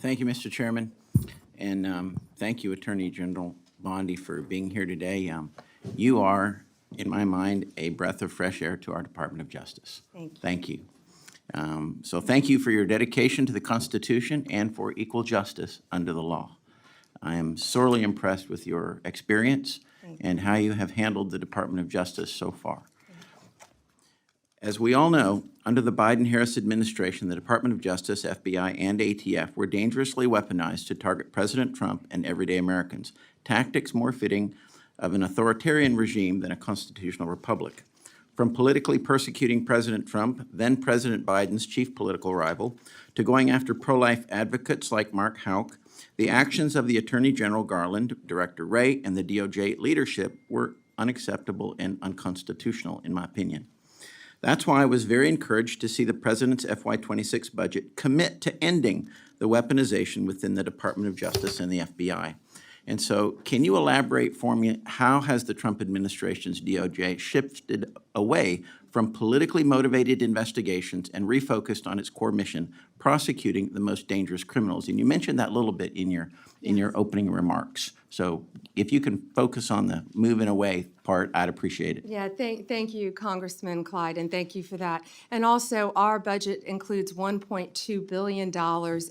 Thank you, Mr. Chairman, and thank you, Attorney General Bondi, for being here today. You are, in my mind, a breath of fresh air to our Department of Justice. Thank you. Thank you. So thank you for your dedication to the Constitution and for equal justice under the law. I am sorely impressed with your experience and how you have handled the Department of Justice so far. As we all know, under the Biden-Harris administration, the Department of Justice, FBI, and ATF were dangerously weaponized to target President Trump and everyday Americans, tactics more fitting of an authoritarian regime than a constitutional republic. From politically persecuting President Trump, then President Biden's chief political rival, to going after pro-life advocates like Mark Houck, the actions of the Attorney General Garland, Director Wray, and the DOJ leadership were unacceptable and unconstitutional, in my opinion. That's why I was very encouraged to see the President's FY26 budget commit to ending the weaponization within the Department of Justice and the FBI. And so, can you elaborate for me, how has the Trump administration's DOJ shifted away from politically motivated investigations and refocused on its core mission, prosecuting the most dangerous criminals? And you mentioned that a little bit in your opening remarks. So if you can focus on the moving away part, I'd appreciate it. Yeah, thank you, Congressman Clyde, and thank you for that. And also, our budget includes $1.2 billion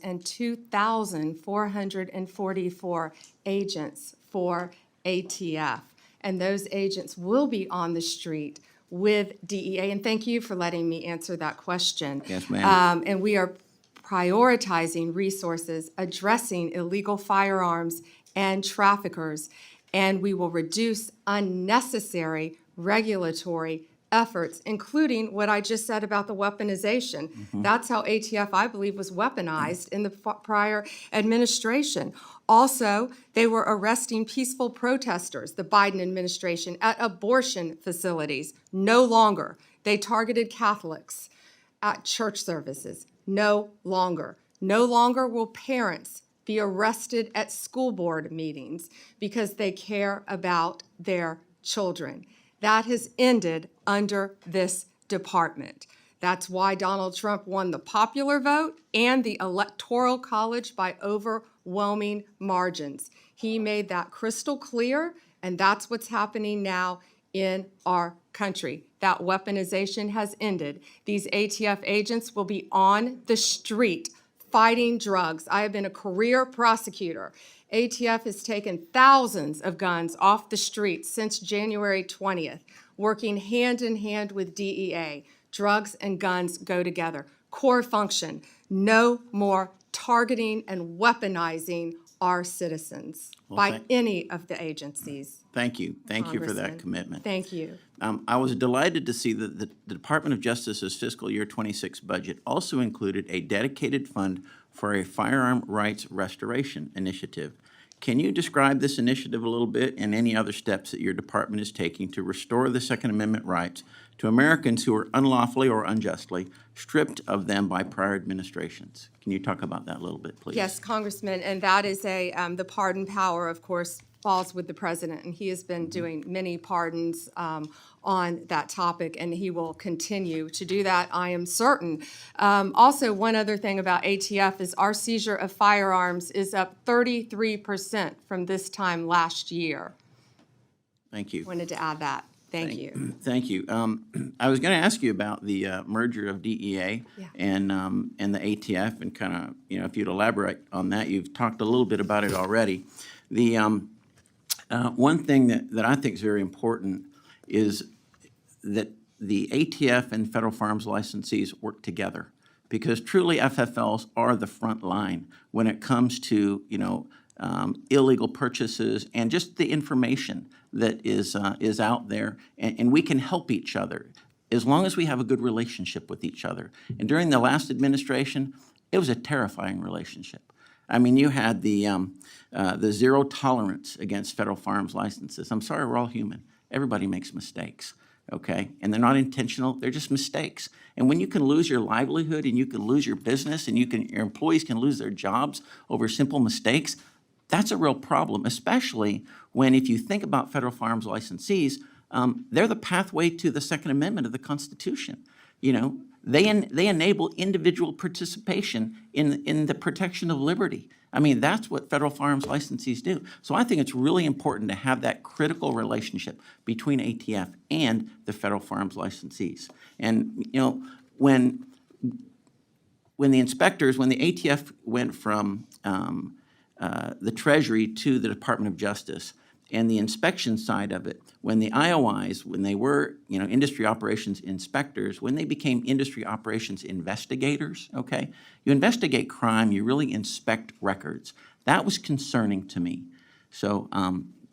and 2,444 agents for ATF. And those agents will be on the street with DEA. And thank you for letting me answer that question. Yes, ma'am. And we are prioritizing resources addressing illegal firearms and traffickers, and we will reduce unnecessary regulatory efforts, including what I just said about the weaponization. That's how ATF, I believe, was weaponized in the prior administration. Also, they were arresting peaceful protesters, the Biden administration, at abortion facilities. No longer. They targeted Catholics at church services. No longer. No longer will parents be arrested at school board meetings because they care about their children. That has ended under this department. That's why Donald Trump won the popular vote and the Electoral College by overwhelming margins. He made that crystal clear, and that's what's happening now in our country. That weaponization has ended. These ATF agents will be on the street fighting drugs. I have been a career prosecutor. ATF has taken thousands of guns off the streets since January 20th, working hand in hand with DEA. Drugs and guns go together. Core function, no more targeting and weaponizing our citizens by any of the agencies. Thank you. Thank you for that Congressman. commitment. Thank you. I was delighted to see that the Department of Justice's fiscal year 26 budget also included a dedicated fund for a firearm rights restoration initiative. Can you describe this initiative a little bit and any other steps that your department is taking to restore the Second Amendment rights to Americans who are unlawfully or unjustly stripped of them by prior administrations? Can you talk about that a little bit, please? Yes, Congressman, and that is the pardon power, of course, falls with the president, and he has been doing many pardons on that topic, and he will continue to do that, I am certain. Also, one other thing about ATF is our seizure of firearms is up 33% from this time last year. Thank you. Wanted to add that. Thank you. Thank you. I was going to ask you about the merger of DEA and the ATF, and kind of, if you'd elaborate on that. You've talked a little bit about it already. The one thing that I think is very important is that the ATF and federal firearms licensees work together, because truly FFLs are the front line when it comes to illegal purchases and just the information that is out there, and we can help each other as long as we have a good relationship with each other. And during the last administration, it was a terrifying relationship. I mean, you had the zero tolerance against federal firearms licenses. I'm sorry, we're all human. Everybody makes mistakes, okay? And they're not intentional, they're just mistakes. And when you can lose your livelihood and you can lose your business and your employees can lose their jobs over simple mistakes, that's a real problem, especially when, if you think about federal firearms licensees, they're the pathway to the Second Amendment of the Constitution. they enable individual participation in the protection of liberty. I mean, that's what federal firearms licensees do. So I think it's really important to have that critical relationship between ATF and the federal firearms licensees. And, you know, when the inspectors, when the ATF went from the Treasury to the Department of Justice, and the inspection side of it, when the IOIs, when they were, you know, industry operations inspectors, when they became industry operations investigators, okay? You investigate crime, you really inspect records. That was concerning to me. So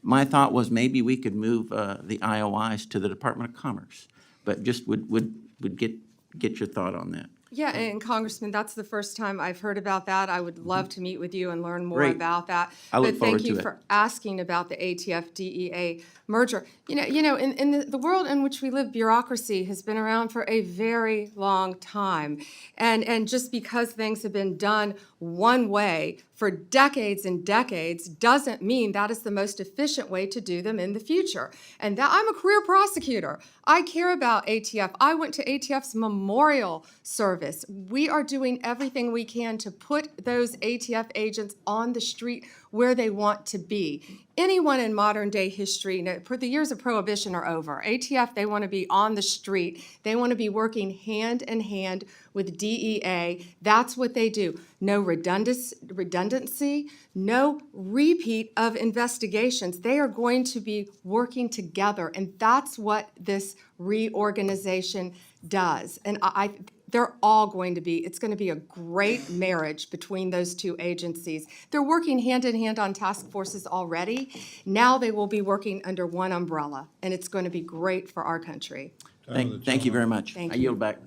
my thought was maybe we could move the IOIs to the Department of Commerce, but just would get your thought on that. Yeah, and Congressman, that's the first time I've heard about that. I would love to meet with you and learn more Great. about that. I look But forward thank you to it. for asking about the ATF-DEA merger. You know, in the world in which we live, bureaucracy has been around for a very long time. And just because things have been done one way for decades and decades doesn't mean that is the most efficient way to do them in the future. And that I'm a career prosecutor. I care about ATF. I went to ATF's memorial service. We are doing everything we can to put those ATF agents on the street where they want to be. Anyone in modern day history, the years of prohibition are over. ATF, they want to be on the street. They want to be working hand in hand with DEA. That's what they do. No redundancy, no repeat of investigations. They are going to be working together, and that's what this reorganization does. And they're all going to be, it's going to be a great marriage between those two agencies. They're working hand in hand on task forces already. Now they will be working under one umbrella, and it's going to be great for our country. Thank you very much. Thank I you. yield back.